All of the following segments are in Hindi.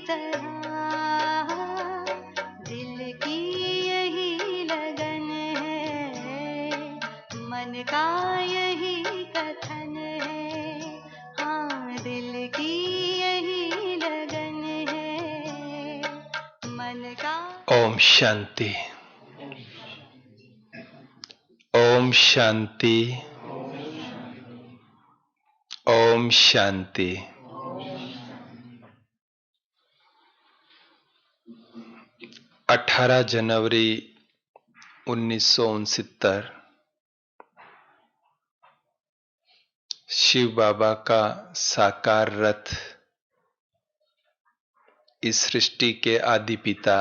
तरह दिल की यही लगन है, मन का यही कथन है, हाँ दिल की यही लगन है, मन का। ओम शांति, ओम शांति, ओम शांति। 18 जनवरी 1969 शिव बाबा का साकार रथ इस सृष्टि के आदि पिता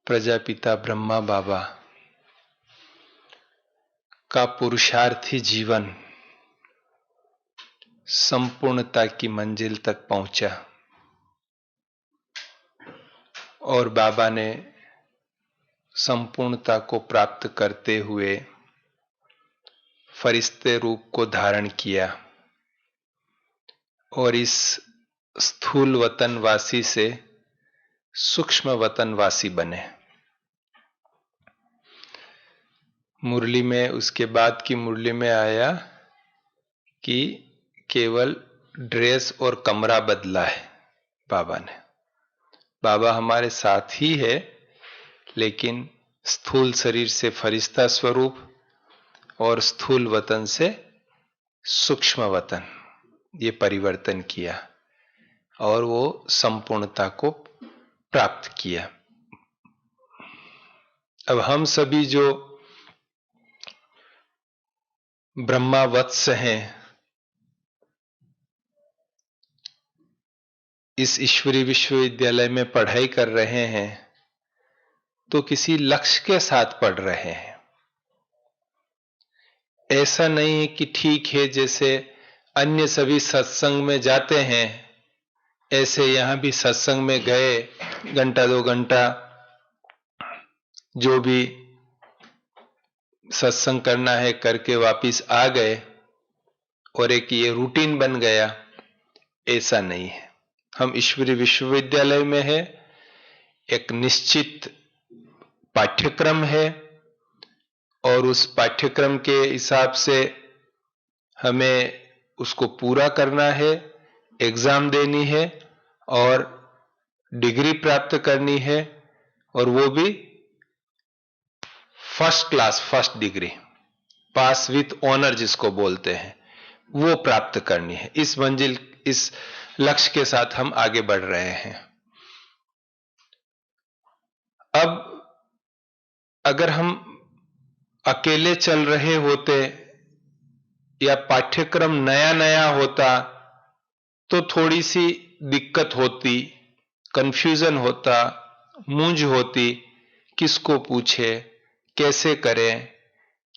प्रजापिता ब्रह्मा बाबा का पुरुषार्थी जीवन संपूर्णता की मंजिल तक पहुंचा और बाबा ने संपूर्णता को प्राप्त करते हुए फरिश्ते रूप को धारण किया और इस स्थूल वतनवासी से सूक्ष्म वतनवासी बने। मुरली में उसके बाद की मुरली में आया कि केवल ड्रेस और कमरा बदला है बाबा ने। बाबा हमारे साथ ही है, लेकिन स्थूल शरीर से फरिश्ता स्वरूप और स्थूल वतन से सूक्ष्म वतन, ये परिवर्तन किया और वो संपूर्णता को प्राप्त किया। अब हम सभी जो ब्रह्मा वत्स हैं, इस ईश्वरीय विश्वविद्यालय में पढ़ाई कर रहे हैं, तो किसी लक्ष्य के साथ पढ़ रहे हैं। ऐसा नहीं है कि ठीक है जैसे अन्य सभी सत्संग में जाते हैं ऐसे यहां भी सत्संग में गए, घंटा 2 घंटा जो भी सत्संग करना है करके वापिस आ गए और एक ये रूटीन बन गया। ऐसा नहीं है। हम ईश्वरीय विश्वविद्यालय में है, एक निश्चित पाठ्यक्रम है और उस पाठ्यक्रम के हिसाब से हमें उसको पूरा करना है, एग्जाम देनी है और डिग्री प्राप्त करनी है, और वो भी first class, first degree, pass with honour जिसको बोलते हैं, वो प्राप्त करनी है। इस मंजिल, इस लक्ष्य के साथ हम आगे बढ़ रहे हैं। अब अगर हम अकेले चल रहे होते या पाठ्यक्रम नया नया होता तो थोड़ी सी दिक्कत होती, कंफ्यूजन होता, मूंझ होती, किसको पूछे, कैसे करें,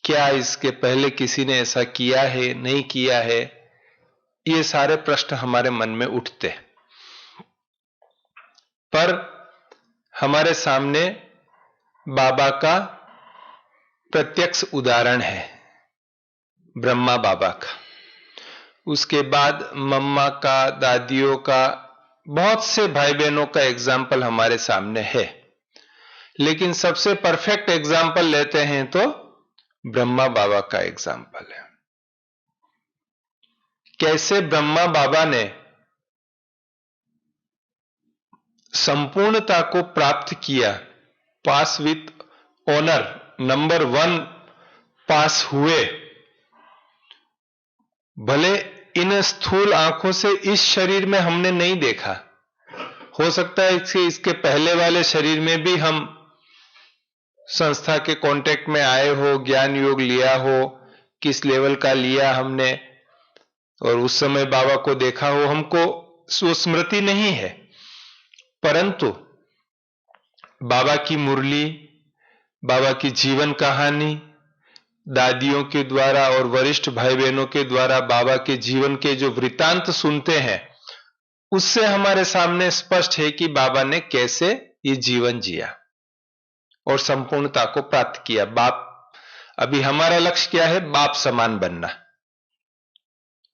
क्या इसके पहले किसी ने ऐसा किया है, नहीं किया है, ये सारे प्रश्न हमारे मन में उठते। पर हमारे सामने बाबा का प्रत्यक्ष उदाहरण है, ब्रह्मा बाबा का। उसके बाद मम्मा का, दादियों का, बहुत से भाई बहनों का एग्जाम्पल हमारे सामने है, लेकिन सबसे परफेक्ट एग्जाम्पल लेते हैं तो ब्रह्मा बाबा का एग्जाम्पल है। कैसे ब्रह्मा बाबा ने संपूर्णता को प्राप्त किया, पास विथ ऑनर, नंबर 1 पास हुए। भले इन स्थूल आंखों से इस शरीर में हमने नहीं देखा, हो सकता है इसके पहले वाले शरीर में भी हम संस्था के कांटेक्ट में आए हो, ज्ञान योग लिया हो, किस लेवल का लिया हमने, और उस समय बाबा को देखा हो, हमको स्मृति नहीं है। परंतु बाबा की मुरली, बाबा की जीवन कहानी, दादियों के द्वारा और वरिष्ठ भाई बहनों के द्वारा बाबा के जीवन के जो वृतांत सुनते हैं, उससे हमारे सामने स्पष्ट है कि बाबा ने कैसे ये जीवन जिया और संपूर्णता को प्राप्त किया। बाप, अभी हमारा लक्ष्य क्या है? बाप समान बनना,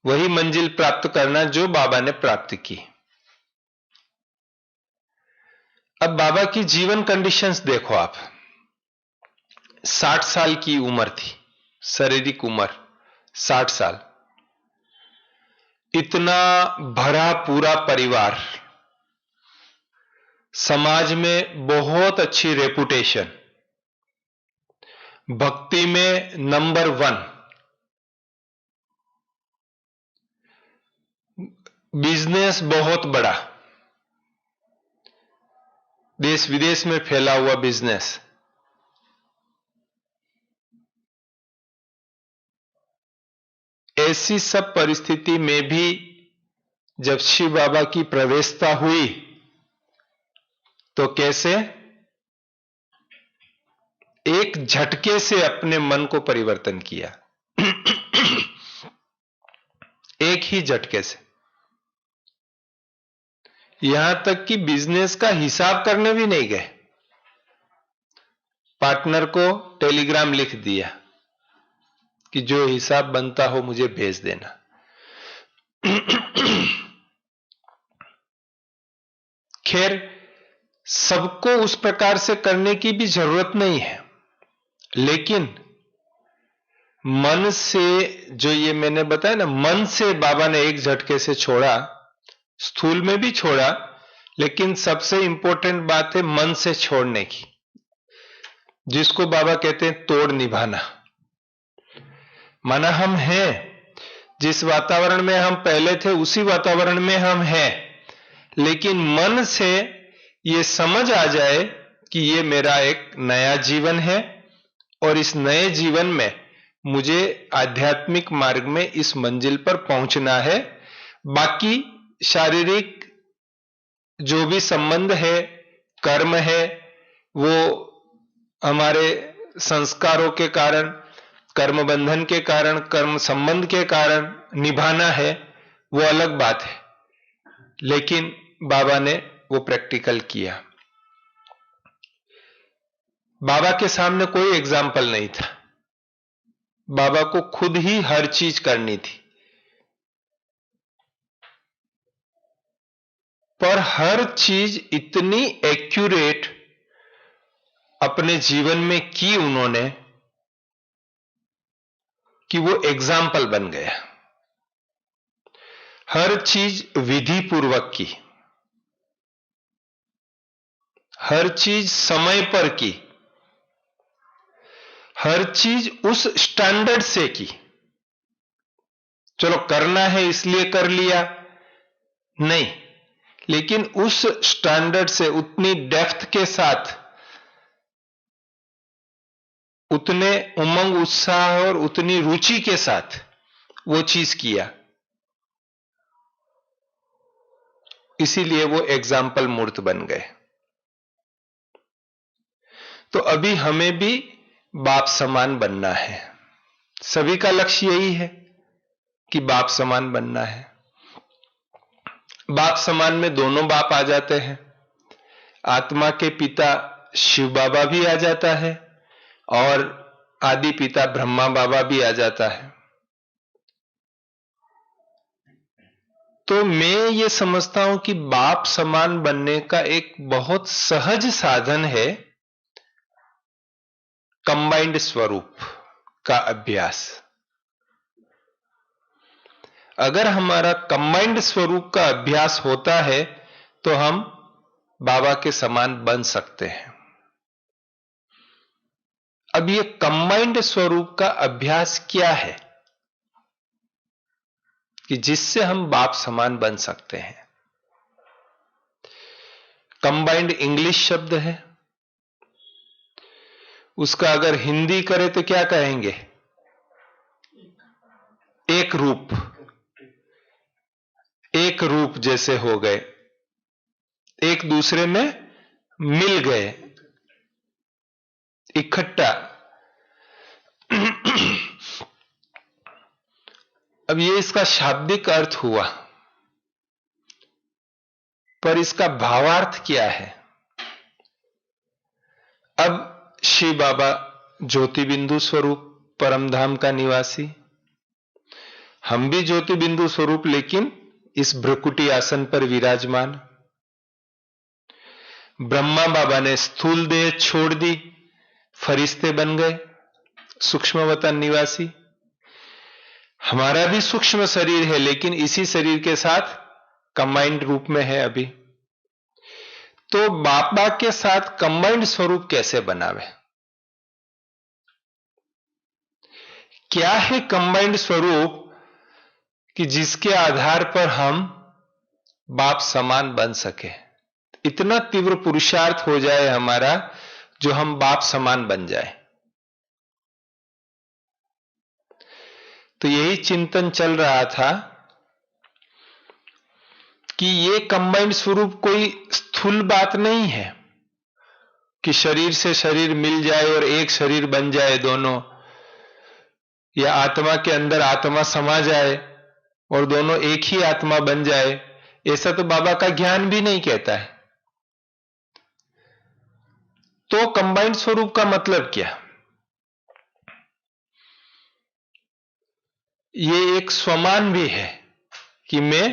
वही मंजिल प्राप्त करना जो बाबा ने प्राप्त की। अब बाबा की जीवन कंडीशंस देखो आप। 60 साल की उम्र थी, शारीरिक उम्र 60 साल, इतना भरा पूरा परिवार, समाज में बहुत अच्छी रेपुटेशन, भक्ति में नंबर 1, बिजनेस बहुत बड़ा, देश विदेश में फैला हुआ बिजनेस। ऐसी सब परिस्थिति में भी जब शिव बाबा की प्रवेशता हुई तो कैसे एक झटके से अपने मन को परिवर्तन किया। एक ही झटके से, यहां तक कि बिजनेस का हिसाब करने भी नहीं गए, पार्टनर को टेलीग्राम लिख दिया कि जो हिसाब बनता हो मुझे भेज देना। खैर, सबको उस प्रकार से करने की भी जरूरत नहीं है, लेकिन मन से, जो ये मैंने बताया ना, मन से बाबा ने एक झटके से छोड़ा, स्थूल में भी छोड़ा, लेकिन सबसे इंपॉर्टेंट बात है मन से छोड़ने की, जिसको बाबा कहते हैं तोड़ निभाना। माना हम हैं, जिस वातावरण में हम पहले थे उसी वातावरण में हम हैं, लेकिन मन से ये समझ आ जाए कि ये मेरा एक नया जीवन है और इस नए जीवन में मुझे आध्यात्मिक मार्ग में इस मंजिल पर पहुंचना है। बाकी शारीरिक जो भी संबंध है, कर्म है, वो हमारे संस्कारों के कारण, कर्म बंधन के कारण, कर्म संबंध के कारण निभाना है, वो अलग बात है। लेकिन बाबा ने वो प्रैक्टिकल किया। बाबा के सामने कोई एग्जाम्पल नहीं था, बाबा को खुद ही हर चीज करनी थी, पर हर चीज इतनी एक्यूरेट अपने जीवन में की उन्होंने कि वो एग्जाम्पल बन गया। हर चीज विधि पूर्वक की, हर चीज समय पर की, हर चीज उस स्टैंडर्ड से की। चलो करना है इसलिए कर लिया, नहीं, लेकिन उस स्टैंडर्ड से, उतनी डेप्थ के साथ, उतने उमंग उत्साह और उतनी रुचि के साथ वो चीज किया, इसीलिए वो एग्जाम्पल मूर्त बन गए। तो अभी हमें भी बाप समान बनना है, सभी का लक्ष्य यही है कि बाप समान बनना है। बाप समान में दोनों बाप आ जाते हैं, आत्मा के पिता शिव बाबा भी आ जाता है और आदि पिता ब्रह्मा बाबा भी आ जाता है। तो मैं ये समझता हूं कि बाप समान बनने का एक बहुत सहज साधन है कंबाइंड स्वरूप का अभ्यास। अगर हमारा कंबाइंड स्वरूप का अभ्यास होता है तो हम बाबा के समान बन सकते हैं। अब ये कंबाइंड स्वरूप का अभ्यास क्या है कि जिससे हम बाप समान बन सकते हैं? कंबाइंड इंग्लिश शब्द है, उसका अगर हिंदी करें तो क्या कहेंगे? एक रूप, एक रूप जैसे हो गए, एक दूसरे में मिल गए, इकट्ठा। अब ये इसका शाब्दिक अर्थ हुआ, पर इसका भावार्थ क्या है? अब शिव बाबा ज्योति बिंदु स्वरूप परमधाम का निवासी, हम भी ज्योति बिंदु स्वरूप, लेकिन इस भ्रकुटी आसन पर विराजमान। ब्रह्मा बाबा ने स्थूल देह छोड़ दी, फरिश्ते बन गए, सूक्ष्म वतन निवासी। हमारा भी सूक्ष्म शरीर है, लेकिन इसी शरीर के साथ कंबाइंड रूप में है अभी। तो बाबा के साथ कंबाइंड स्वरूप कैसे बनावे? क्या है कंबाइंड स्वरूप कि जिसके आधार पर हम बाप समान बन सके? इतना तीव्र पुरुषार्थ हो जाए हमारा जो हम बाप समान बन जाए। तो यही चिंतन चल रहा था कि ये कंबाइंड स्वरूप कोई स्थूल बात नहीं है कि शरीर से शरीर मिल जाए और एक शरीर बन जाए दोनों, या आत्मा के अंदर आत्मा समा जाए और दोनों एक ही आत्मा बन जाए। ऐसा तो बाबा का ज्ञान भी नहीं कहता है। तो कंबाइंड स्वरूप का मतलब क्या? ये एक स्वमान भी है कि मैं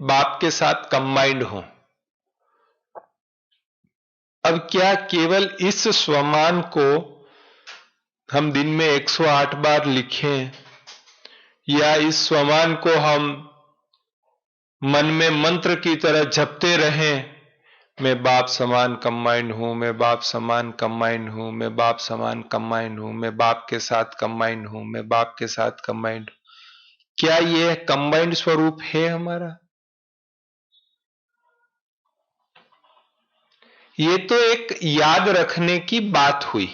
बाप के साथ कंबाइंड हूं। अब क्या केवल इस स्वमान को हम दिन में 108 बार लिखें, या इस स्वमान को हम मन में मंत्र की तरह जपते रहें, मैं बाप समान कंबाइंड हूं, मैं बाप समान कंबाइंड हूं, मैं बाप समान कंबाइंड हूं, मैं बाप के साथ कंबाइंड हूं, मैं बाप के साथ कंबाइंड? क्या यह कंबाइंड स्वरूप है हमारा? ये तो एक याद रखने की बात हुई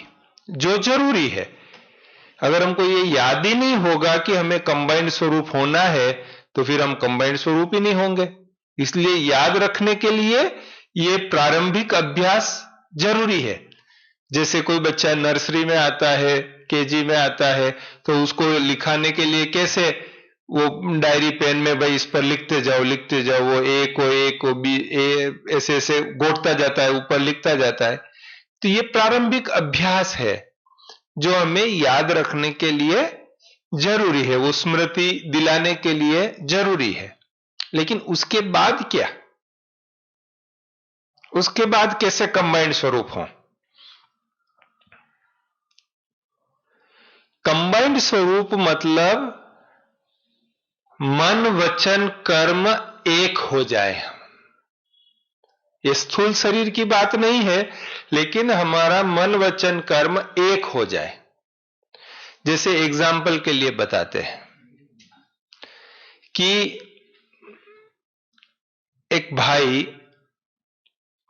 जो जरूरी है। अगर हमको ये याद ही नहीं होगा कि हमें कंबाइंड स्वरूप होना है, तो फिर हम कंबाइंड स्वरूप ही नहीं होंगे। इसलिए याद रखने के लिए ये प्रारंभिक अभ्यास जरूरी है। जैसे कोई बच्चा नर्सरी में आता है, केजी में आता है, तो उसको लिखाने के लिए कैसे वो डायरी पेन में भाई इस पर लिखते जाओ, वो ए को बी ऐसे ऐसे गोटता जाता है, ऊपर लिखता जाता है। तो ये प्रारंभिक अभ्यास है जो हमें याद रखने के लिए जरूरी है, वो स्मृति दिलाने के लिए जरूरी है। लेकिन उसके बाद क्या? उसके बाद कैसे कंबाइंड स्वरूप हो? कंबाइंड स्वरूप मतलब मन वचन कर्म एक हो जाए। ये स्थूल शरीर की बात नहीं है, लेकिन हमारा मन वचन कर्म एक हो जाए। जैसे एग्जाम्पल के लिए बताते हैं कि एक भाई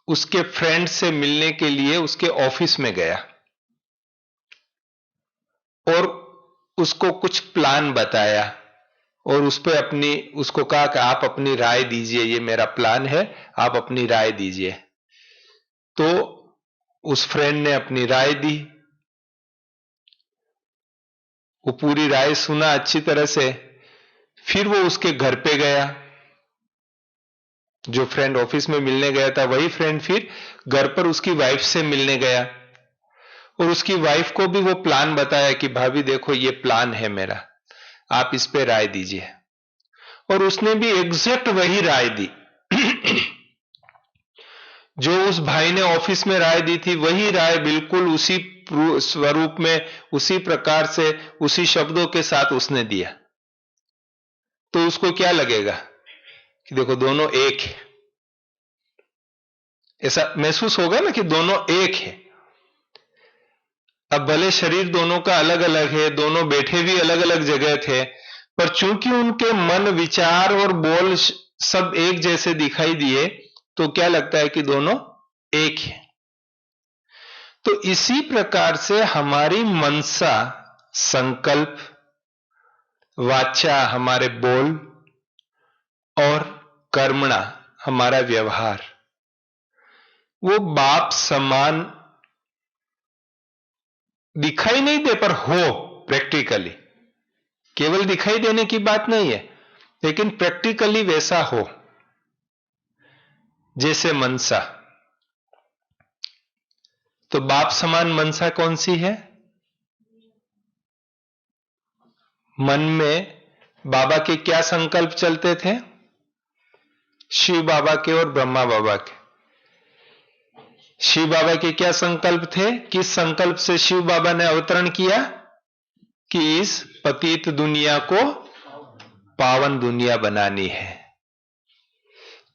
उसके फ्रेंड से मिलने के लिए उसके ऑफिस में गया और उसको कुछ प्लान बताया और उस पे उसको कहा कि आप अपनी राय दीजिए, ये मेरा प्लान है, आप अपनी राय दीजिए। तो उस फ्रेंड ने अपनी राय दी, वो पूरी राय सुना अच्छी तरह से, फिर वो उसके घर पे गया। जो फ्रेंड ऑफिस में मिलने गया था वही फ्रेंड फिर घर पर उसकी वाइफ से मिलने गया और उसकी वाइफ को भी वो प्लान बताया कि भाभी देखो ये प्लान है मेरा, आप इस पे राय दीजिए। और उसने भी एग्जैक्ट वही राय दी जो उस भाई ने ऑफिस में राय दी थी, वही राय बिल्कुल उसी स्वरूप में, उसी प्रकार से, उसी शब्दों के साथ उसने दिया। तो उसको क्या लगेगा कि देखो दोनों एक है, ऐसा महसूस होगा ना कि दोनों एक है। अब भले शरीर दोनों का अलग अलग है, दोनों बैठे भी अलग अलग जगह थे, पर चूंकि उनके मन विचार और बोल सब एक जैसे दिखाई दिए, तो क्या लगता है कि दोनों एक है। तो इसी प्रकार से हमारी मनसा, संकल्प, वाचा हमारे बोल और कर्मणा हमारा व्यवहार, वो बाप समान दिखाई नहीं दे पर हो प्रैक्टिकली। केवल दिखाई देने की बात नहीं है, लेकिन प्रैक्टिकली वैसा हो जैसे मनसा। तो बाप समान मनसा कौन सी है? मन में बाबा के क्या संकल्प चलते थे? शिव बाबा के और ब्रह्मा बाबा के। शिव बाबा के क्या संकल्प थे? किस संकल्प से शिव बाबा ने अवतरण किया? कि इस पतित दुनिया को पावन दुनिया बनानी है।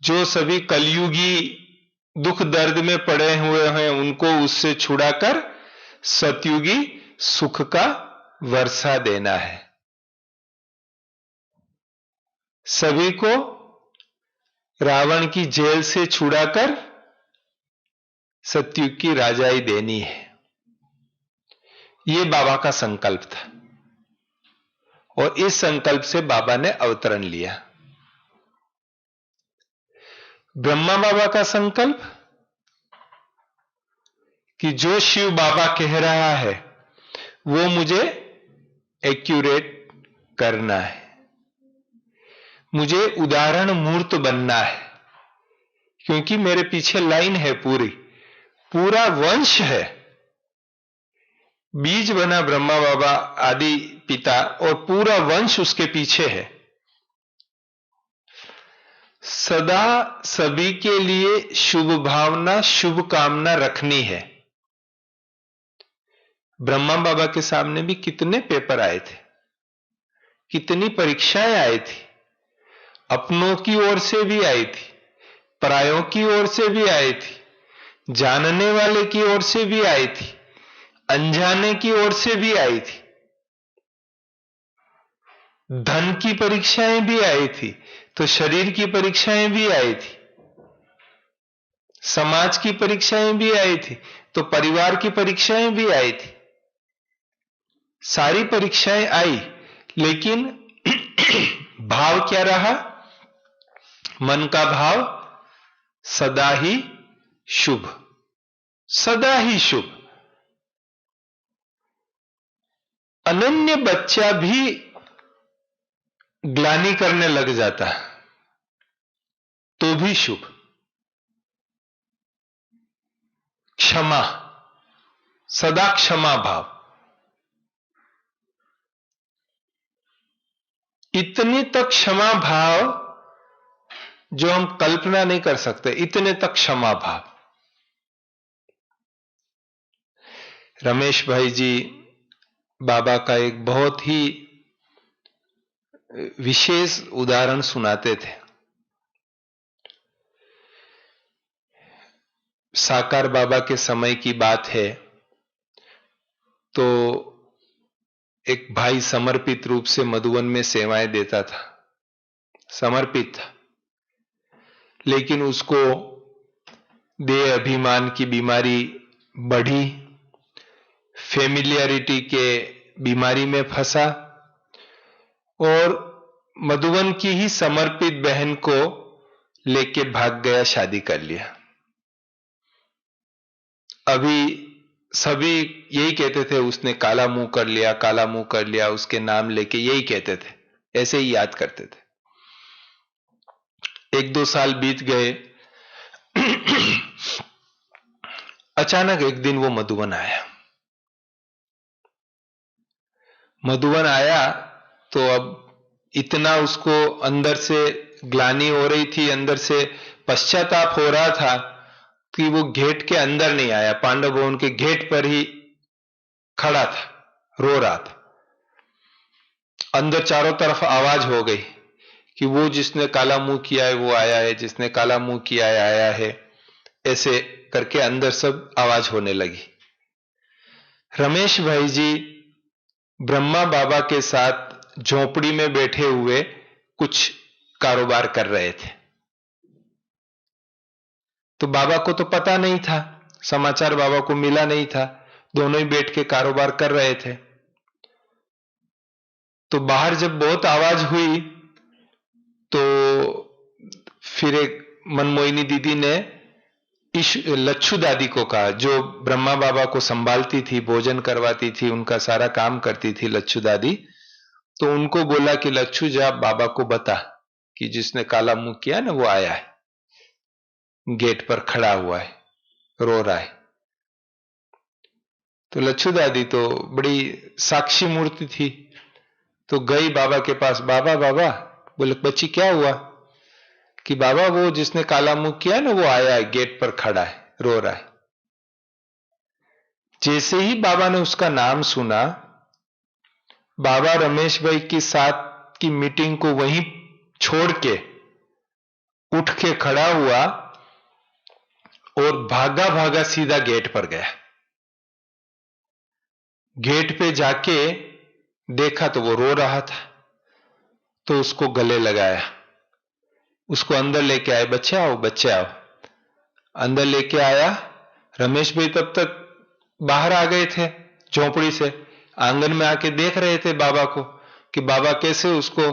जो सभी कलयुगी दुख दर्द में पड़े हुए हैं उनको उससे छुड़ाकर सतयुगी सुख का वर्षा देना है। सभी को रावण की जेल से छुड़ाकर सतयुग की राजाई देनी है। ये बाबा का संकल्प था और इस संकल्प से बाबा ने अवतरण लिया। ब्रह्मा बाबा का संकल्प कि जो शिव बाबा कह रहा है वो मुझे एक्यूरेट करना है, मुझे उदाहरण मूर्त बनना है, क्योंकि मेरे पीछे लाइन है, पूरा वंश है। बीज बना ब्रह्मा बाबा आदि पिता और पूरा वंश उसके पीछे है। सदा सभी के लिए शुभ भावना शुभ कामना रखनी है। ब्रह्मा बाबा के सामने भी कितने पेपर आए थे, कितनी परीक्षाएं आई थी, अपनों की ओर से भी आई थी, परायों की ओर से भी आई थी, जानने वाले की ओर से भी आई थी, अनजाने की ओर से भी आई थी। धन की परीक्षाएं भी आई थी, तो शरीर की परीक्षाएं भी आई थी, समाज की परीक्षाएं भी आई थी, तो परिवार की परीक्षाएं भी आई थी। सारी परीक्षाएं आई, लेकिन भाव क्या रहा? मन का भाव सदा ही शुभ, सदा ही शुभ। अनन्य बच्चा भी ग्लानि करने लग जाता है तो भी शुभ। क्षमा, सदा क्षमा भाव, इतने तक क्षमा भाव जो हम कल्पना नहीं कर सकते, इतने तक क्षमा भाव। रमेश भाई जी बाबा का एक बहुत ही विशेष उदाहरण सुनाते थे। साकार बाबा के समय की बात है, तो एक भाई समर्पित रूप से मधुवन में सेवाएं देता था, समर्पित था, लेकिन उसको देह अभिमान की बीमारी बढ़ी, फेमिलियरिटी के बीमारी में फंसा और मधुवन की ही समर्पित बहन को लेके भाग गया, शादी कर लिया। अभी सभी यही कहते थे उसने काला मुंह कर लिया, काला मुंह कर लिया, उसके नाम लेके यही कहते थे, ऐसे ही याद करते थे। 1-2 साल बीत गए। अचानक एक दिन वो मधुवन आया। मधुवन आया तो अब इतना उसको अंदर से ग्लानि हो रही थी, अंदर से पश्चाताप हो रहा था कि वो गेट के अंदर नहीं आया, पांडव भवन के गेट पर ही खड़ा था, रो रहा था। अंदर चारों तरफ आवाज हो गई कि वो जिसने काला मुंह किया है वो आया है, जिसने काला मुंह किया है आया है, ऐसे करके अंदर सब आवाज होने लगी। रमेश भाई जी ब्रह्मा बाबा के साथ झोपड़ी में बैठे हुए कुछ कारोबार कर रहे थे, तो बाबा को तो पता नहीं था, समाचार बाबा को मिला नहीं था, दोनों ही बैठ के कारोबार कर रहे थे। तो बाहर जब बहुत आवाज हुई तो फिर एक मनमोहिनी दीदी ने लच्छू दादी को कहा, जो ब्रह्मा बाबा को संभालती थी, भोजन करवाती थी, उनका सारा काम करती थी लच्छू दादी, तो उनको बोला कि लच्छू जा बाबा को बता कि जिसने काला मुंह किया ना वो आया है, गेट पर खड़ा हुआ है, रो रहा है। तो लच्छू दादी तो बड़ी साक्षी मूर्ति थी, तो गई बाबा के पास, बाबा बाबा, बोले बच्ची क्या हुआ? कि बाबा वो जिसने काला मुंह किया ना वो आया है, गेट पर खड़ा है, रो रहा है। जैसे ही बाबा ने उसका नाम सुना, बाबा रमेश भाई के साथ की मीटिंग को वहीं छोड़ के उठ के खड़ा हुआ और भागा भागा सीधा गेट पर गया। गेट पे जाके देखा तो वो रो रहा था, तो उसको गले लगाया, उसको अंदर लेके आए, बच्चे आओ बच्चे आओ। अंदर लेके आया। रमेश भाई तब तक बाहर आ गए थे झोपड़ी से, आंगन में आके देख रहे थे बाबा को कि बाबा कैसे उसको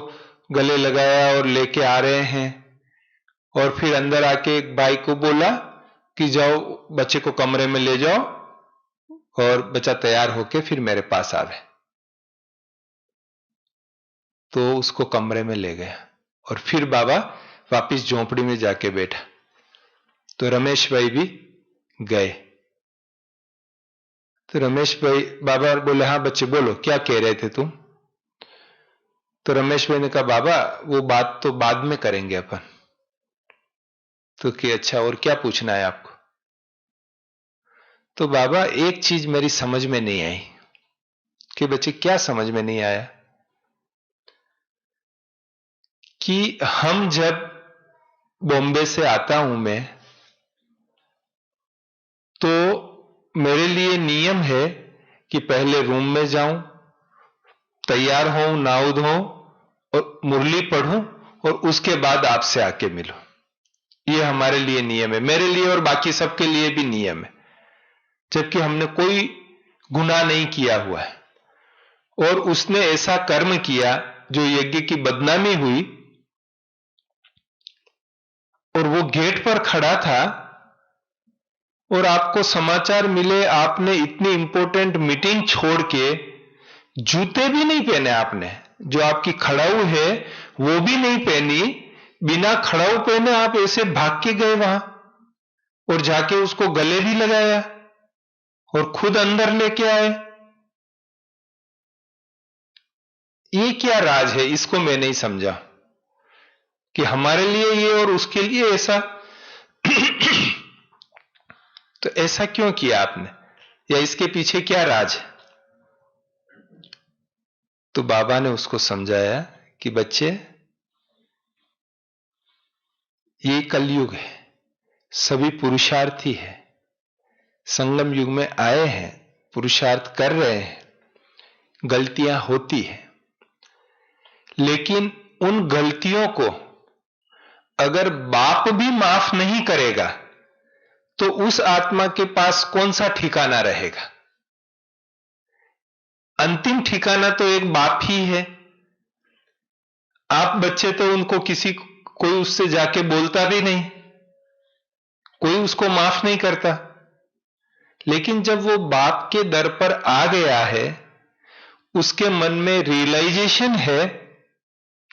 गले लगाया और लेके आ रहे हैं। और फिर अंदर आके एक भाई को बोला कि जाओ बच्चे को कमरे में ले जाओ और बच्चा तैयार होके फिर मेरे पास आवे। तो उसको कमरे में ले गया और फिर बाबा वापिस झोंपड़ी में जाके बैठा। तो रमेश भाई भी गए। तो रमेश भाई, बाबा बोले हाँ बच्चे बोलो क्या कह रहे थे तुम। तो रमेश भाई ने कहा बाबा वो बात तो बाद में करेंगे अपन। तो कि अच्छा और क्या पूछना है आपको। तो बाबा एक चीज मेरी समझ में नहीं आई। कि बच्चे क्या समझ में नहीं आया। कि हम जब बॉम्बे से आता हूं मैं, तो मेरे लिए नियम है कि पहले रूम में जाऊं, तैयार होऊं, नाऊ धोऊं और मुरली पढ़ूं और उसके बाद आपसे आके मिलूं। ये हमारे लिए नियम है, मेरे लिए और बाकी सबके लिए भी नियम है, जबकि हमने कोई गुनाह नहीं किया हुआ है। और उसने ऐसा कर्म किया जो यज्ञ की बदनामी हुई, और वो गेट पर खड़ा था और आपको समाचार मिले आपने इतनी इंपॉर्टेंट मीटिंग छोड़ के, जूते भी नहीं पहने आपने, जो आपकी खड़ाऊ है वो भी नहीं पहनी, बिना खड़ाऊ पहने आप ऐसे भाग के गए वहां और जाके उसको गले भी लगाया और खुद अंदर लेके आए। ये क्या राज है, इसको मैं नहीं समझा कि हमारे लिए ये और उसके लिए ऐसा। तो ऐसा क्यों किया आपने, या इसके पीछे क्या राज है। तो बाबा ने उसको समझाया कि बच्चे ये कलयुग है, सभी पुरुषार्थी है, संगम युग में आए हैं, पुरुषार्थ कर रहे हैं, गलतियां होती हैं, लेकिन उन गलतियों को अगर बाप भी माफ नहीं करेगा तो उस आत्मा के पास कौन सा ठिकाना रहेगा। अंतिम ठिकाना तो एक बाप ही है। आप बच्चे तो उनको कोई उससे जाके बोलता भी नहीं, कोई उसको माफ नहीं करता, लेकिन जब वो बाप के दर पर आ गया है, उसके मन में रियलाइजेशन है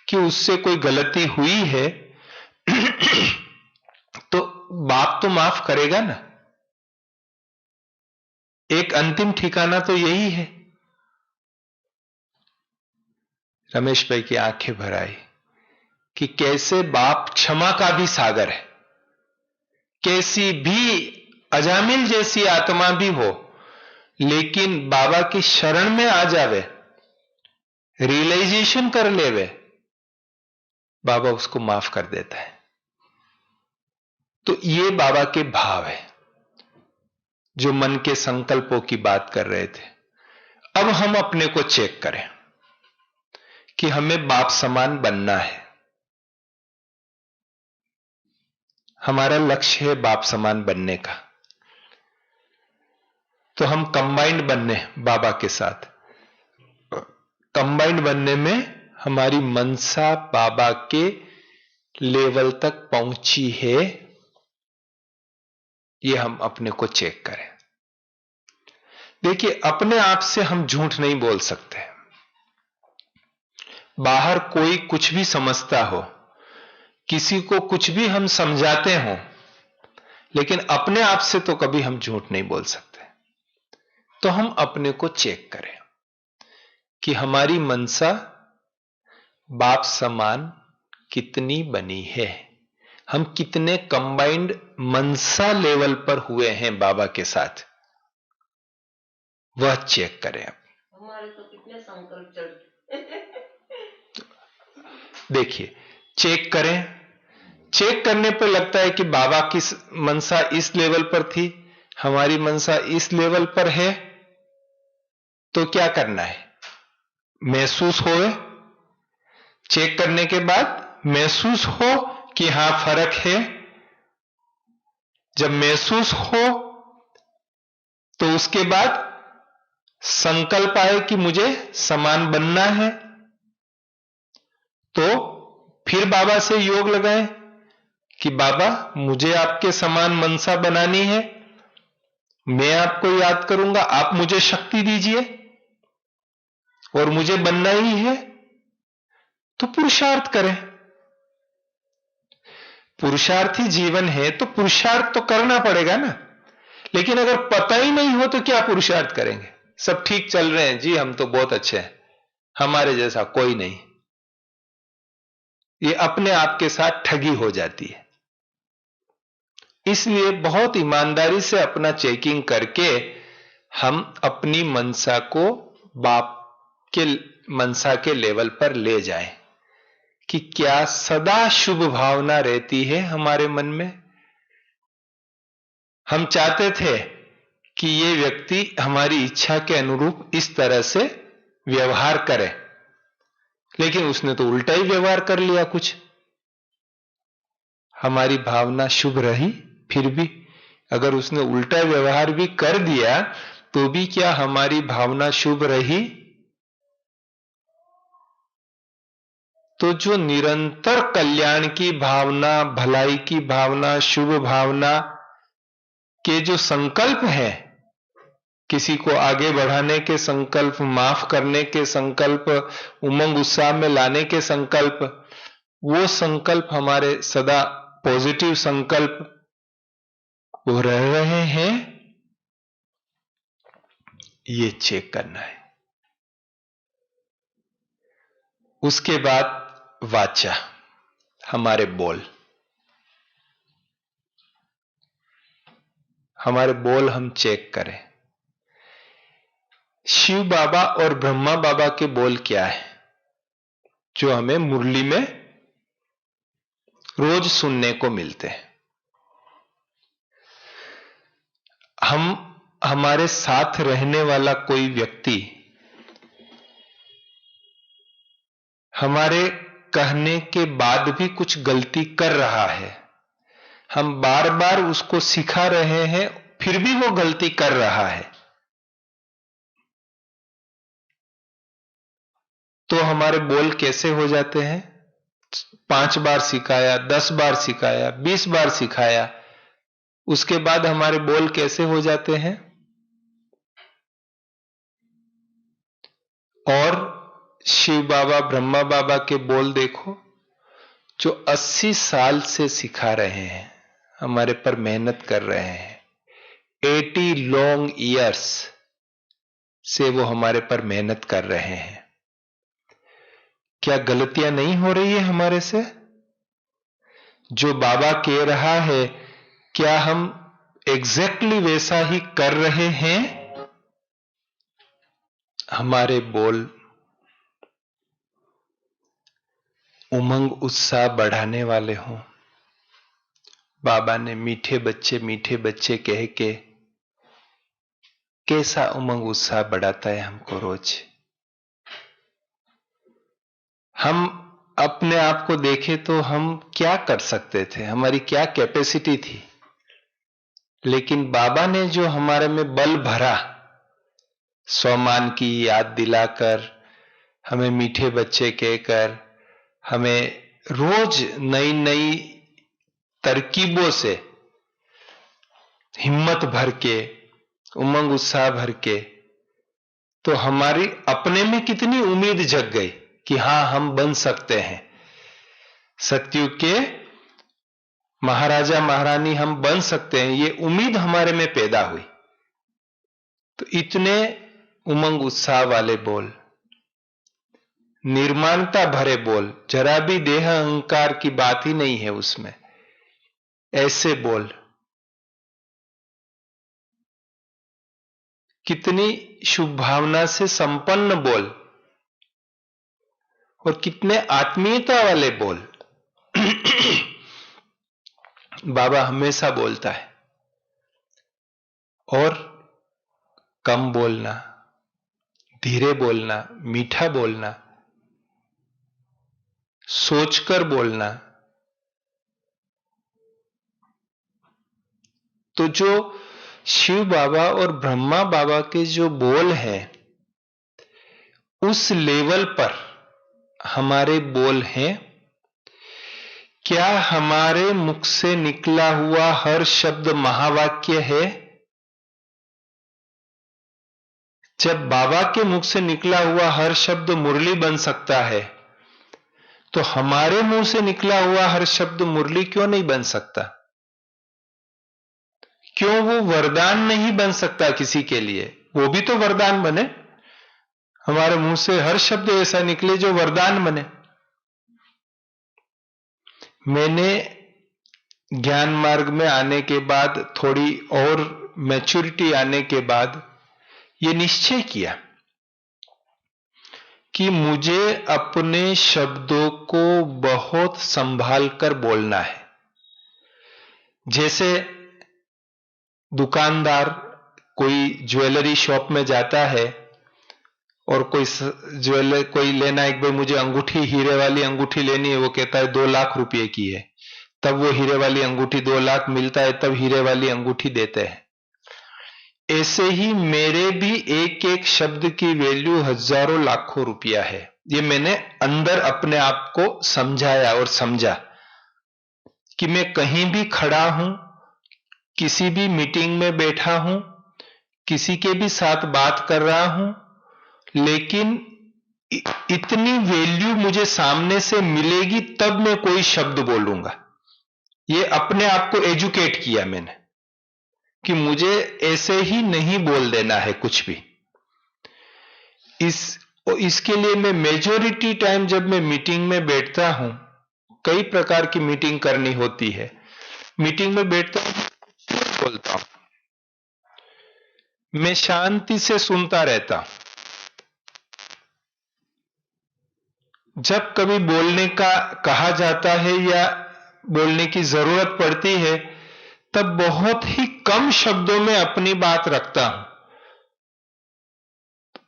कि उससे कोई गलती हुई है, तो बाप तो माफ करेगा ना। एक अंतिम ठिकाना तो यही है। रमेश भाई की आंखें भर आई कि कैसे बाप क्षमा का भी सागर है। कैसी भी अजामिल जैसी आत्मा भी हो, लेकिन बाबा की शरण में आ जावे, रियलाइजेशन कर लेवे, बाबा उसको माफ कर देता है। तो ये बाबा के भाव है जो मन के संकल्पों की बात कर रहे थे। अब हम अपने को चेक करें कि हमें बाप समान बनना है। हमारा लक्ष्य है बाप समान बनने का। तो हम कंबाइंड बनने बाबा के साथ, कंबाइंड बनने में हमारी मनसा बाबा के लेवल तक पहुंची है, ये हम अपने को चेक करें। देखिए, अपने आप से हम झूठ नहीं बोल सकते। बाहर कोई कुछ भी समझता हो, किसी को कुछ भी हम समझाते हो, लेकिन अपने आप से तो कभी हम झूठ नहीं बोल सकते। तो हम अपने को चेक करें कि हमारी मनसा बाप समान कितनी बनी है। हम कितने कंबाइंड मनसा लेवल पर हुए हैं बाबा के साथ। वह चेक करें। अब हमारे तो कितने संकल्प चढ़ते। देखिए, चेक करें। चेक करने पर लगता है कि बाबा की मनसा इस लेवल पर थी, हमारी मनसा इस लेवल पर है, तो क्या करना है? महसूस होए। चेक करने के बाद महसूस हो कि हां फर्क है। जब महसूस हो तो उसके बाद संकल्प आए कि मुझे समान बनना है, तो फिर बाबा से योग लगाएं कि बाबा मुझे आपके समान मनसा बनानी है, मैं आपको याद करूंगा, आप मुझे शक्ति दीजिए और मुझे बनना ही है। तो पुरुषार्थ करें। पुरुषार्थी जीवन है तो पुरुषार्थ तो करना पड़ेगा ना। लेकिन अगर पता ही नहीं हो तो क्या पुरुषार्थ करेंगे? सब ठीक चल रहे हैं जी, हम तो बहुत अच्छे हैं, हमारे जैसा कोई नहीं, ये अपने आप के साथ ठगी हो जाती है। इसलिए बहुत ईमानदारी से अपना चेकिंग करके हम अपनी मनसा को बाप के मनसा के लेवल पर ले जाएं कि क्या सदा शुभ भावना रहती है हमारे मन में। हम चाहते थे कि ये व्यक्ति हमारी इच्छा के अनुरूप इस तरह से व्यवहार करे, लेकिन उसने तो उल्टा ही व्यवहार कर लिया कुछ। हमारी भावना शुभ रही, फिर भी अगर उसने उल्टा व्यवहार भी कर दिया तो भी क्या हमारी भावना शुभ रही? तो जो निरंतर कल्याण की भावना, भलाई की भावना, शुभ भावना के जो संकल्प हैं, किसी को आगे बढ़ाने के संकल्प, माफ करने के संकल्प, उमंग उत्साह में लाने के संकल्प, वो संकल्प हमारे सदा पॉजिटिव संकल्प वो रह रहे हैं, ये चेक करना है। उसके बाद वाचा, हमारे बोल, हमारे बोल हम चेक करें। शिव बाबा और ब्रह्मा बाबा के बोल क्या है जो हमें मुरली में रोज सुनने को मिलते हैं? हमारे साथ रहने वाला कोई व्यक्ति हमारे कहने के बाद भी कुछ गलती कर रहा है, हम बार बार उसको सिखा रहे हैं, फिर भी वो गलती कर रहा है, तो हमारे बोल कैसे हो जाते हैं? 5 बार सिखाया, 10 बार सिखाया, 20 बार सिखाया, उसके बाद हमारे बोल कैसे हो जाते हैं? और शिव बाबा, ब्रह्मा बाबा के बोल देखो, जो 80 साल से सिखा रहे हैं, हमारे पर मेहनत कर रहे हैं, 80 लॉन्ग ईयर्स से वो हमारे पर मेहनत कर रहे हैं। क्या गलतियां नहीं हो रही है हमारे से? जो बाबा कह रहा है, क्या हम एग्जैक्टली वैसा ही कर रहे हैं? हमारे बोल उमंग उत्साह बढ़ाने वाले हों। बाबा ने मीठे बच्चे कह के कैसा उमंग उत्साह बढ़ाता है हमको रोज। हम अपने आप को देखें तो हम क्या कर सकते थे, हमारी क्या कैपेसिटी थी, लेकिन बाबा ने जो हमारे में बल भरा, स्वमान की याद दिलाकर, हमें मीठे बच्चे कहकर, हमें रोज नई नई तरकीबों से हिम्मत भर के, उमंग उत्साह भर के, तो हमारी अपने में कितनी उम्मीद जग गई कि हां हम बन सकते हैं, सतयुग के महाराजा महारानी हम बन सकते हैं, ये उम्मीद हमारे में पैदा हुई। तो इतने उमंग उत्साह वाले बोल, निर्माणता भरे बोल, जरा भी देह अहंकार की बात ही नहीं है उसमें, ऐसे बोल कितनी शुभ भावना से संपन्न बोल और कितने आत्मीयता वाले बोल। बाबा हमेशा बोलता है। और कम बोलना, धीरे बोलना, मीठा बोलना, सोचकर बोलना। तो जो शिव बाबा और ब्रह्मा बाबा के जो बोल हैं, उस लेवल पर हमारे बोल हैं। क्या हमारे मुख से निकला हुआ हर शब्द महावाक्य है? जब बाबा के मुख से निकला हुआ हर शब्द मुरली बन सकता है, तो हमारे मुंह से निकला हुआ हर शब्द मुरली क्यों नहीं बन सकता? क्यों वो वरदान नहीं बन सकता किसी के लिए? वो भी तो वरदान बने। हमारे मुंह से हर शब्द ऐसा निकले जो वरदान बने। मैंने ज्ञान मार्ग में आने के बाद, थोड़ी और मैच्योरिटी आने के बाद ये निश्चय किया कि मुझे अपने शब्दों को बहुत संभाल कर बोलना है। जैसे दुकानदार कोई ज्वेलरी शॉप में जाता है और कोई लेना है, भाई मुझे अंगूठी, हीरे वाली अंगूठी लेनी है, वो कहता है 2 लाख रुपए की है, तब वो हीरे वाली अंगूठी 2 लाख मिलता है, तब हीरे वाली अंगूठी देते हैं। ऐसे ही मेरे भी एक एक शब्द की वैल्यू हजारों लाखों रुपया है। ये मैंने अंदर अपने आप को समझाया और समझा कि मैं कहीं भी खड़ा हूं, किसी भी मीटिंग में बैठा हूं, किसी के भी साथ बात कर रहा हूं, लेकिन इतनी वैल्यू मुझे सामने से मिलेगी तब मैं कोई शब्द बोलूंगा। ये अपने आप को एजुकेट किया मैंने कि मुझे ऐसे ही नहीं बोल देना है कुछ भी। इसके लिए मैं मेजॉरिटी टाइम जब मैं मीटिंग में बैठता हूं, कई प्रकार की मीटिंग करनी होती है, मीटिंग में बैठता हूं, बोलता हूं, मैं शांति से सुनता रहता हूं। जब कभी बोलने का कहा जाता है या बोलने की जरूरत पड़ती है, तब बहुत ही कम शब्दों में अपनी बात रखता हूं।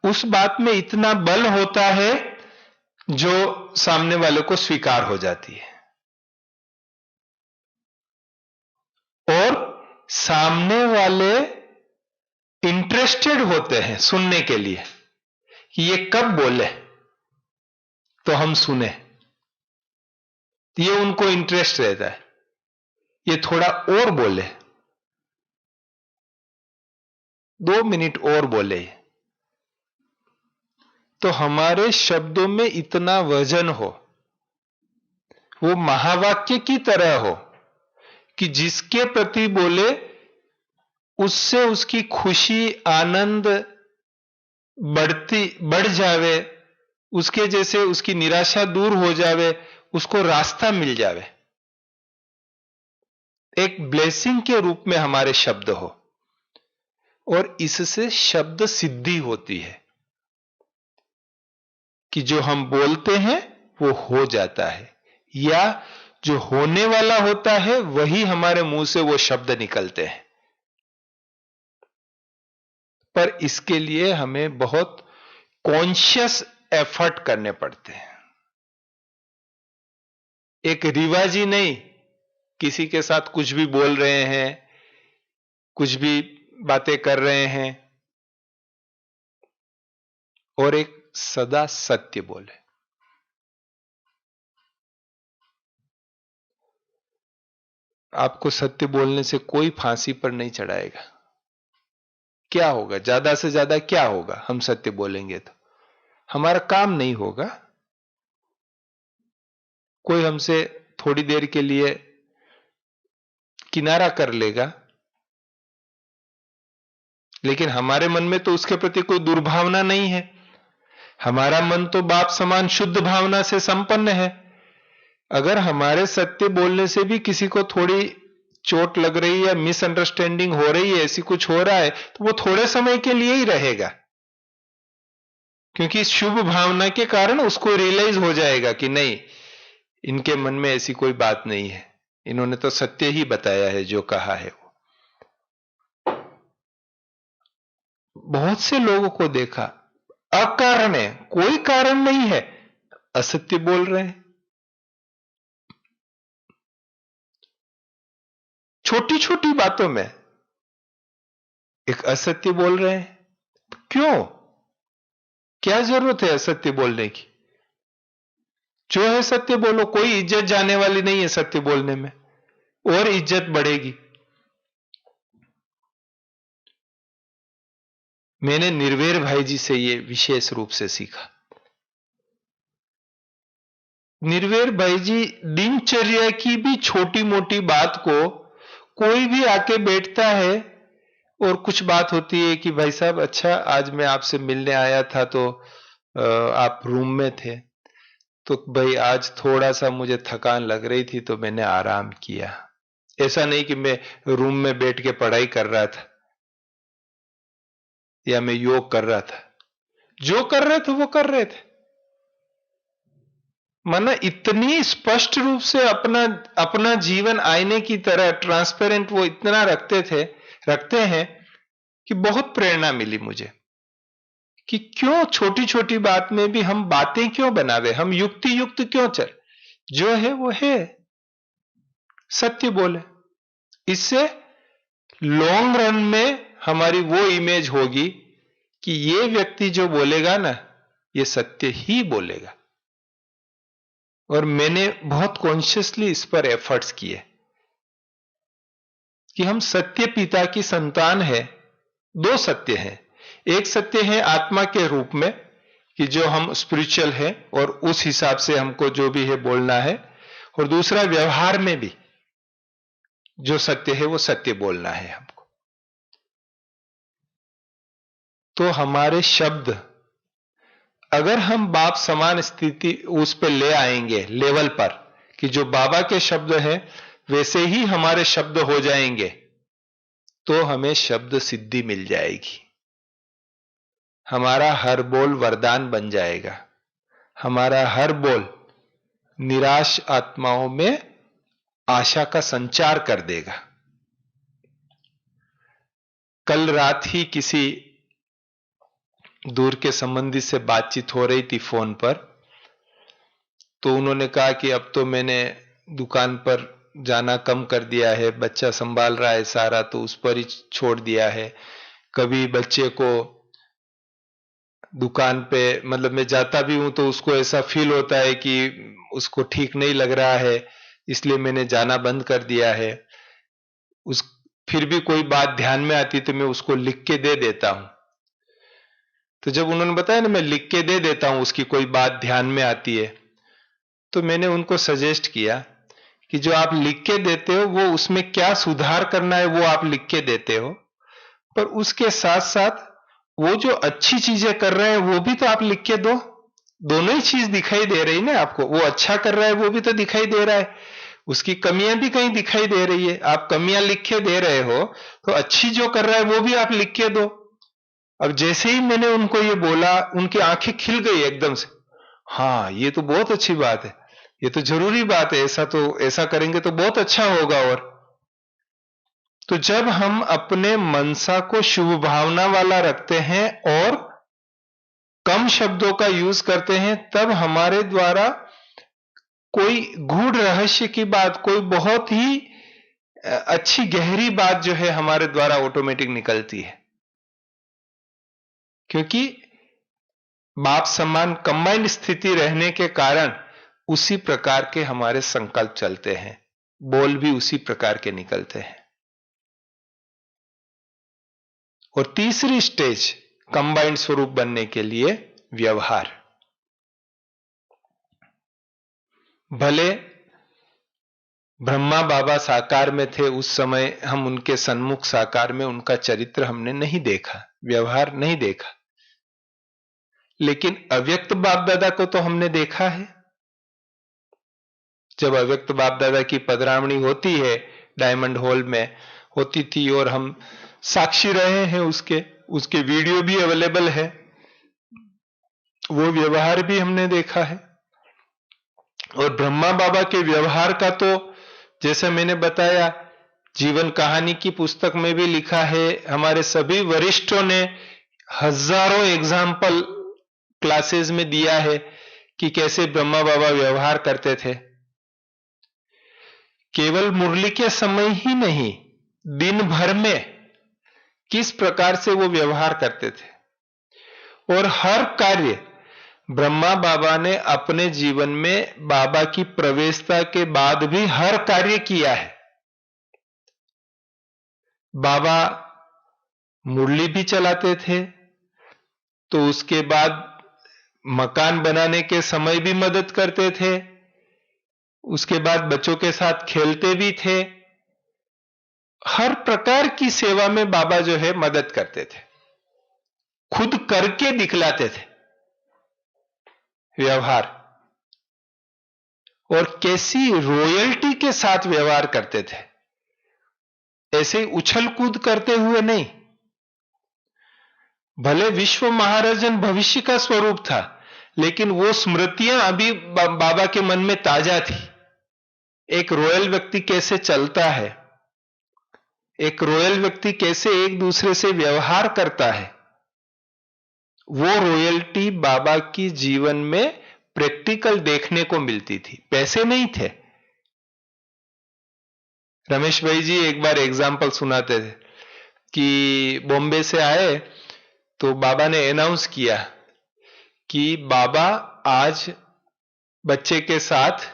उस बात में इतना बल होता है जो सामने वाले को स्वीकार हो जाती है, और सामने वाले इंटरेस्टेड होते हैं सुनने के लिए कि ये कब बोले तो हम सुने। ये उनको इंटरेस्ट रहता है, ये थोड़ा और बोले, 2 मिनट और बोले, तो हमारे शब्दों में इतना वजन हो, वो महावाक्य की तरह हो कि जिसके प्रति बोले उससे उसकी खुशी, आनंद बढ़ जावे, उसके जैसे उसकी निराशा दूर हो जावे, उसको रास्ता मिल जावे, एक ब्लेसिंग के रूप में हमारे शब्द हो, और इससे शब्द सिद्धि होती है कि जो हम बोलते हैं वो हो जाता है, या जो होने वाला होता है वही हमारे मुंह से वो शब्द निकलते हैं। पर इसके लिए हमें बहुत कॉन्शियस एफर्ट करने पड़ते हैं। एक रिवाजी नहीं, किसी के साथ कुछ भी बोल रहे हैं, कुछ भी बातें कर रहे हैं, और एक सदा सत्य बोले। आपको सत्य बोलने से कोई फांसी पर नहीं चढ़ाएगा। क्या होगा? ज्यादा से ज्यादा क्या होगा? हम सत्य बोलेंगे तो हमारा काम नहीं होगा। कोई हमसे थोड़ी देर के लिए किनारा कर लेगा, लेकिन हमारे मन में तो उसके प्रति कोई दुर्भावना नहीं है। हमारा मन तो बाप समान शुद्ध भावना से संपन्न है। अगर हमारे सत्य बोलने से भी किसी को थोड़ी चोट लग रही है, मिसअंडरस्टैंडिंग हो रही है, ऐसी कुछ हो रहा है, तो वो थोड़े समय के लिए ही रहेगा, क्योंकि शुभ भावना के कारण उसको रियलाइज हो जाएगा कि नहीं, इनके मन में ऐसी कोई बात नहीं है, इन्होंने तो सत्य ही बताया है जो कहा है। बहुत से लोगों को देखा, अकारण है, कोई कारण नहीं है, असत्य बोल रहे हैं। छोटी छोटी बातों में एक असत्य बोल रहे हैं। क्यों? क्या जरूरत है असत्य बोलने की? जो है सत्य बोलो, कोई इज्जत जाने वाली नहीं है सत्य बोलने में, और इज्जत बढ़ेगी। मैंने निर्वेर भाई जी से ये विशेष रूप से सीखा। निर्वेर भाई जी दिनचर्या की भी छोटी मोटी बात को, कोई भी आके बैठता है और कुछ बात होती है कि भाई साहब अच्छा आज मैं आपसे मिलने आया था तो आप रूम में थे, तो भाई आज थोड़ा सा मुझे थकान लग रही थी तो मैंने आराम किया। ऐसा नहीं कि मैं रूम में बैठ के पढ़ाई कर रहा था या मैं योग कर रहा था, जो कर रहे थे वो कर रहे थे। माना इतनी स्पष्ट रूप से अपना जीवन आईने की तरह ट्रांसपेरेंट वो इतना रखते हैं कि बहुत प्रेरणा मिली मुझे कि क्यों छोटी छोटी बात में भी हम बातें क्यों बनावे, हम युक्ति युक्त क्यों चल, जो है वो है, सत्य बोले। इससे लॉन्ग रन में हमारी वो इमेज होगी कि ये व्यक्ति जो बोलेगा ना, ये सत्य ही बोलेगा। और मैंने बहुत कॉन्शियसली इस पर एफर्ट्स किए कि हम सत्य पिता की संतान है। दो सत्य हैं, एक सत्य है आत्मा के रूप में कि जो हम स्पिरिचुअल हैं और उस हिसाब से हमको जो भी है बोलना है, और दूसरा व्यवहार में भी जो सत्य है वो सत्य बोलना है हमको। तो हमारे शब्द अगर हम बाप समान स्थिति उस पे ले आएंगे लेवल पर कि जो बाबा के शब्द हैं वैसे ही हमारे शब्द हो जाएंगे, तो हमें शब्द सिद्धि मिल जाएगी। हमारा हर बोल वरदान बन जाएगा। हमारा हर बोल निराश आत्माओं में आशा का संचार कर देगा। कल रात ही किसी दूर के संबंधी से बातचीत हो रही थी फोन पर, तो उन्होंने कहा कि अब तो मैंने दुकान पर जाना कम कर दिया है, बच्चा संभाल रहा है सारा तो उस पर ही छोड़ दिया है। कभी बच्चे को दुकान पे मतलब मैं जाता भी हूं तो उसको ऐसा फील होता है कि उसको ठीक नहीं लग रहा है, इसलिए मैंने जाना बंद कर दिया है। फिर भी कोई बात ध्यान में आती तो मैं उसको लिख के दे देता हूं। तो जब उन्होंने बताया ना मैं लिख के दे देता हूं, उसकी कोई बात ध्यान में आती है, तो मैंने उनको सजेस्ट किया कि जो आप लिख के देते हो वो उसमें क्या सुधार करना है वो आप लिख के देते हो, पर उसके साथ साथ वो जो अच्छी चीजें कर रहे हैं वो भी तो आप लिख के दो। दोनों ही चीज दिखाई दे रही ना आपको, वो अच्छा कर रहा है वो भी तो दिखाई दे रहा है, उसकी कमियां भी कहीं दिखाई दे रही है। आप कमियां लिख के दे रहे हो तो अच्छी जो कर रहा है वो भी आप लिख के दो। अब जैसे ही मैंने उनको ये बोला, उनकी आंखें खिल गई एकदम से, हाँ ये तो बहुत अच्छी बात है, ये तो जरूरी बात है, ऐसा करेंगे तो बहुत अच्छा होगा। और तो जब हम अपने मनसा को शुभ भावना वाला रखते हैं और कम शब्दों का यूज करते हैं, तब हमारे द्वारा कोई गूढ़ रहस्य की बात, कोई बहुत ही अच्छी गहरी बात जो है हमारे द्वारा ऑटोमेटिक निकलती है। क्योंकि बाप समान कंबाइंड स्थिति रहने के कारण उसी प्रकार के हमारे संकल्प चलते हैं, बोल भी उसी प्रकार के निकलते हैं। और तीसरी स्टेज कंबाइंड स्वरूप बनने के लिए व्यवहार। भले ब्रह्मा बाबा साकार में थे, उस समय हम उनके सन्मुख साकार में उनका चरित्र हमने नहीं देखा, व्यवहार नहीं देखा, लेकिन अव्यक्त बाप दादा को तो हमने देखा है। जब अव्यक्त बाप दादा की पधरावणी होती है डायमंड हॉल में होती थी और हम साक्षी रहे हैं उसके वीडियो भी अवेलेबल है, वो व्यवहार भी हमने देखा है। और ब्रह्मा बाबा के व्यवहार का तो जैसे मैंने बताया जीवन कहानी की पुस्तक में भी लिखा है, हमारे सभी वरिष्ठों ने हजारों एग्जाम्पल क्लासेस में दिया है कि कैसे ब्रह्मा बाबा व्यवहार करते थे। केवल मुरली के समय ही नहीं, दिन भर में किस प्रकार से वो व्यवहार करते थे। और हर कार्य ब्रह्मा बाबा ने अपने जीवन में बाबा की प्रवेशता के बाद भी हर कार्य किया है। बाबा मुरली भी चलाते थे, तो उसके बाद मकान बनाने के समय भी मदद करते थे, उसके बाद बच्चों के साथ खेलते भी थे। हर प्रकार की सेवा में बाबा जो है मदद करते थे, खुद करके दिखलाते थे व्यवहार। और कैसी रॉयल्टी के साथ व्यवहार करते थे, ऐसे उछल कूद करते हुए नहीं। भले विश्व महाराजन भविष्य का स्वरूप था, लेकिन वो स्मृतियां अभी बाबा के मन में ताजा थी। एक रॉयल व्यक्ति कैसे चलता है, एक रॉयल व्यक्ति कैसे एक दूसरे से व्यवहार करता है, वो रॉयल्टी बाबा की जीवन में प्रैक्टिकल देखने को मिलती थी, पैसे नहीं थे। रमेश भाई जी एक बार एग्जाम्पल सुनाते थे कि बॉम्बे से आए तो बाबा ने अनाउंस किया कि बाबा आज बच्चे के साथ,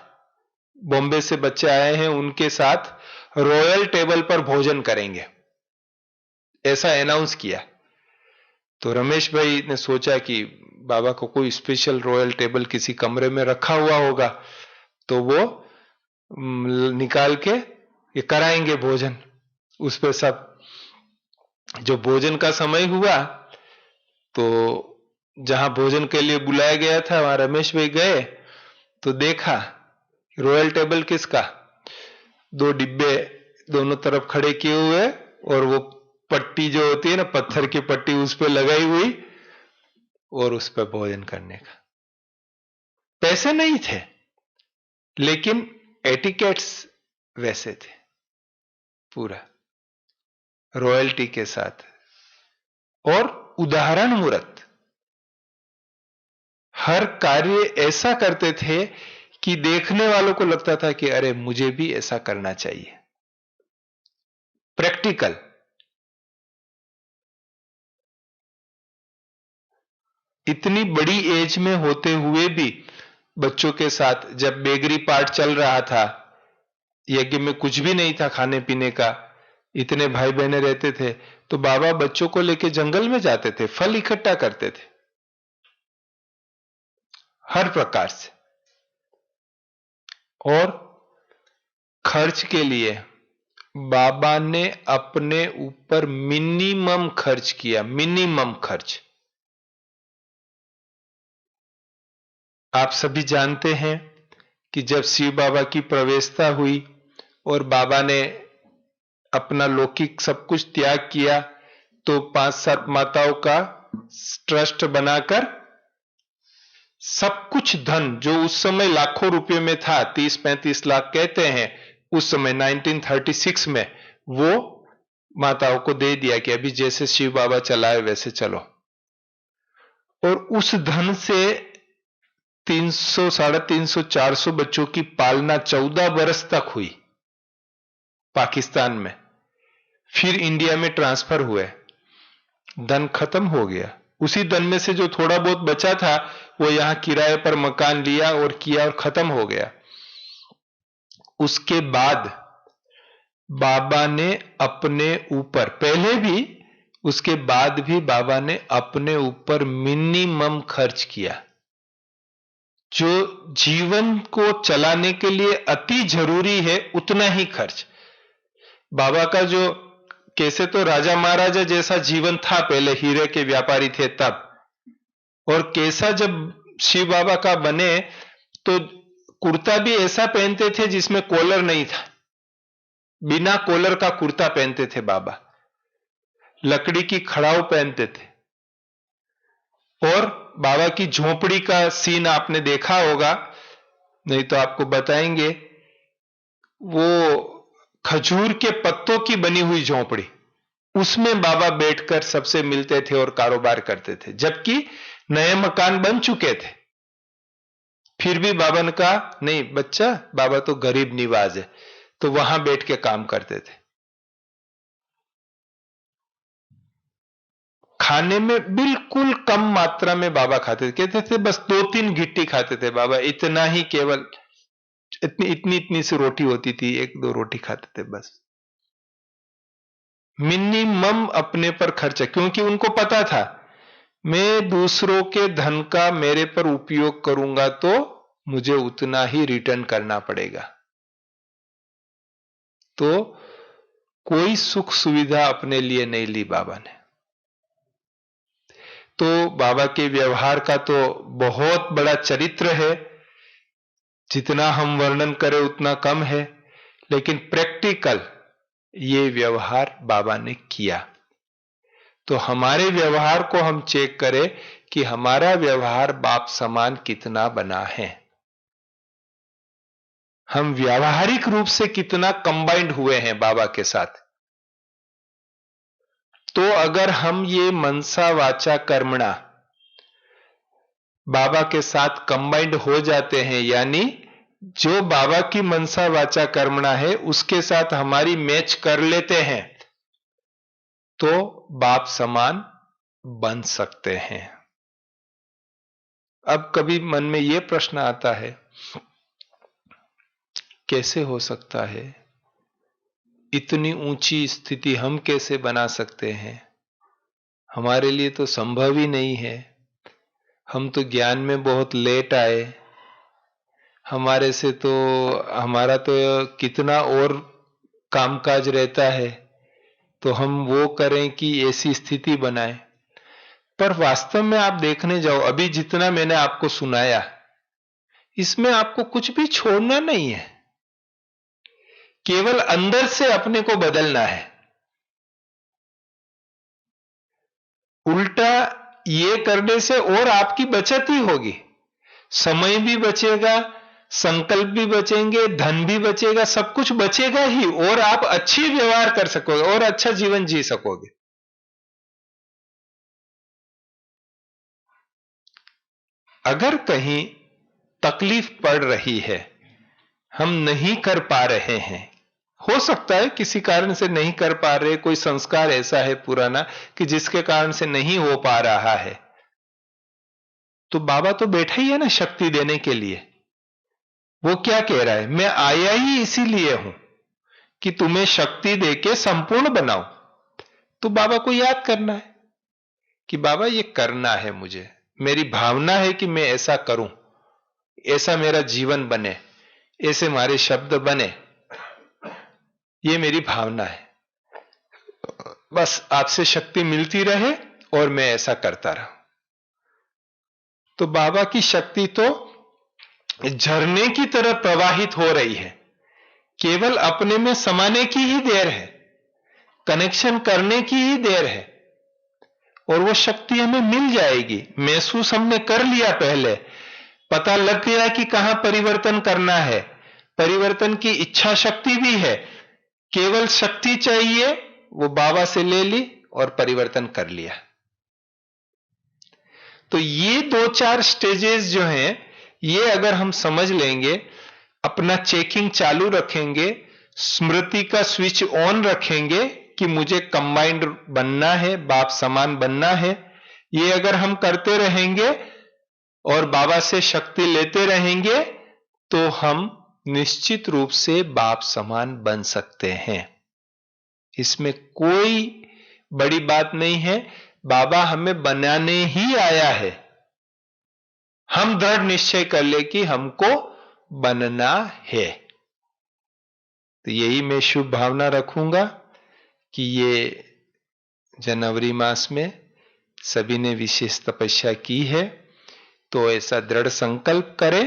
बॉम्बे से बच्चे आए हैं उनके साथ रॉयल टेबल पर भोजन करेंगे, ऐसा अनाउंस किया। तो रमेश भाई ने सोचा कि बाबा को कोई स्पेशल रॉयल टेबल किसी कमरे में रखा हुआ होगा, तो वो निकाल के ये कराएंगे भोजन उस पे सब। जो भोजन का समय हुआ तो जहां भोजन के लिए बुलाया गया था वहां रमेश भाई गए तो देखा रॉयल टेबल किसका, 2 डिब्बे दोनों तरफ खड़े किए हुए और वो पट्टी जो होती है ना, पत्थर की पट्टी उस पे लगाई हुई और उस पे भोजन करने का। पैसे नहीं थे, लेकिन एटिकेट्स वैसे थे, पूरा रॉयल्टी के साथ और उदाहरण मूर्त। हर कार्य ऐसा करते थे कि देखने वालों को लगता था कि अरे मुझे भी ऐसा करना चाहिए। प्रैक्टिकल। इतनी बड़ी एज में होते हुए भी बच्चों के साथ, जब बेगरी पार्ट चल रहा था, यज्ञ में कुछ भी नहीं था खाने पीने का, इतने भाई बहने रहते थे, तो बाबा बच्चों को लेके जंगल में जाते थे, फल इकट्ठा करते थे हर प्रकार से। और खर्च के लिए बाबा ने अपने ऊपर मिनिमम खर्च किया, मिनिमम खर्च। आप सभी जानते हैं कि जब शिव बाबा की प्रवेशता हुई और बाबा ने अपना लौकिक सब कुछ त्याग किया, तो 5-7 माताओं का ट्रस्ट बनाकर सब कुछ धन जो उस समय लाखों रुपए में था, 30-35 लाख कहते हैं उस समय 1936 में, वो माताओं को दे दिया कि अभी जैसे शिव बाबा चलाए वैसे चलो। और उस धन से 300, 350, 400 बच्चों की पालना 14 बरस तक हुई पाकिस्तान में। फिर इंडिया में ट्रांसफर हुए, धन खत्म हो गया। उसी धन में से जो थोड़ा बहुत बचा था वो यहां किराए पर मकान लिया और किया और खत्म हो गया। उसके बाद बाबा ने अपने ऊपर, पहले भी उसके बाद भी बाबा ने अपने ऊपर मिनिमम खर्च किया, जो जीवन को चलाने के लिए अति जरूरी है उतना ही खर्च। बाबा का जो कैसे तो राजा महाराजा जैसा जीवन था, पहले हीरे के व्यापारी थे तब, और कैसा जब शिव बाबा का बने तो कुर्ता भी ऐसा पहनते थे जिसमें कॉलर नहीं था, बिना कॉलर का कुर्ता पहनते थे बाबा, लकड़ी की खड़ाऊ पहनते थे। और बाबा की झोपड़ी का सीन आपने देखा होगा, नहीं तो आपको बताएंगे। वो खजूर के पत्तों की बनी हुई झोपड़ी, उसमें बाबा बैठकर सबसे मिलते थे और कारोबार करते थे, जबकि नए मकान बन चुके थे। फिर भी बाबा ने कहा नहीं बच्चा, बाबा तो गरीब निवाज है, तो वहां बैठ के काम करते थे। खाने में बिल्कुल कम मात्रा में बाबा खाते थे, कहते थे बस 2-3 गिट्टी खाते थे बाबा, इतना ही, केवल इतनी सी रोटी होती थी, 1-2 रोटी खाते थे बस। मिनिमम अपने पर खर्चा, क्योंकि उनको पता था मैं दूसरों के धन का मेरे पर उपयोग करूंगा तो मुझे उतना ही रिटर्न करना पड़ेगा। तो कोई सुख सुविधा अपने लिए नहीं ली बाबा ने। तो बाबा के व्यवहार का तो बहुत बड़ा चरित्र है, जितना हम वर्णन करें उतना कम है, लेकिन प्रैक्टिकल ये व्यवहार बाबा ने किया। तो हमारे व्यवहार को हम चेक करें कि हमारा व्यवहार बाप समान कितना बना है, हम व्यावहारिक रूप से कितना कंबाइंड हुए हैं बाबा के साथ। तो अगर हम ये मनसा वाचा कर्मणा बाबा के साथ कंबाइंड हो जाते हैं, यानी जो बाबा की मनसा वाचा कर्मणा है उसके साथ हमारी मैच कर लेते हैं, तो बाप समान बन सकते हैं। अब कभी मन में यह प्रश्न आता है, कैसे हो सकता है, इतनी ऊंची स्थिति हम कैसे बना सकते हैं? हमारे लिए तो संभव ही नहीं है, हम तो ज्ञान में बहुत लेट आए, हमारे से तो हमारा तो कितना और कामकाज रहता है, तो हम वो करें कि ऐसी स्थिति बनाएं। पर वास्तव में आप देखने जाओ, अभी जितना मैंने आपको सुनाया, इसमें आपको कुछ भी छोड़ना नहीं है, केवल अंदर से अपने को बदलना है। उल्टा ये करने से और आपकी बचत ही होगी, समय भी बचेगा, संकल्प भी बचेंगे, धन भी बचेगा, सब कुछ बचेगा ही, और आप अच्छी व्यवहार कर सकोगे और अच्छा जीवन जी सकोगे। अगर कहीं तकलीफ पड़ रही है, हम नहीं कर पा रहे हैं, हो सकता है किसी कारण से नहीं कर पा रहे, कोई संस्कार ऐसा है पुराना कि जिसके कारण से नहीं हो पा रहा है, तो बाबा तो बैठा ही है ना शक्ति देने के लिए। वो क्या कह रहा है, मैं आया ही इसीलिए हूं कि तुम्हें शक्ति देके संपूर्ण बनाऊं। तो बाबा को याद करना है कि बाबा ये करना है मुझे, मेरी भावना है कि मैं ऐसा करूं, ऐसा मेरा जीवन बने, ऐसे हमारे शब्द बने, ये मेरी भावना है, बस आपसे शक्ति मिलती रहे और मैं ऐसा करता रहूं। तो बाबा की शक्ति तो झरने की तरह प्रवाहित हो रही है, केवल अपने में समाने की ही देर है, कनेक्शन करने की ही देर है, और वो शक्ति हमें मिल जाएगी। महसूस हमने कर लिया, पहले पता लग गया कि कहां परिवर्तन करना है, परिवर्तन की इच्छा शक्ति भी है, केवल शक्ति चाहिए, वो बाबा से ले ली और परिवर्तन कर लिया। तो ये 2-4 स्टेजेस जो हैं, ये अगर हम समझ लेंगे, अपना चेकिंग चालू रखेंगे, स्मृति का स्विच ऑन रखेंगे कि मुझे कंबाइंड बनना है, बाप समान बनना है, ये अगर हम करते रहेंगे और बाबा से शक्ति लेते रहेंगे, तो हम निश्चित रूप से बाप समान बन सकते हैं। इसमें कोई बड़ी बात नहीं है, बाबा हमें बनाने ही आया है, हम दृढ़ निश्चय कर ले कि हमको बनना है। तो यही मैं शुभ भावना रखूंगा कि ये जनवरी मास में सभी ने विशेष तपस्या की है, तो ऐसा दृढ़ संकल्प करें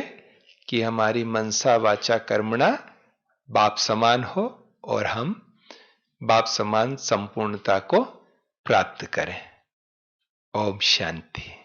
कि हमारी मनसा वाचा कर्मणा बाप समान हो और हम बाप समान संपूर्णता को प्राप्त करें। ओम शांति।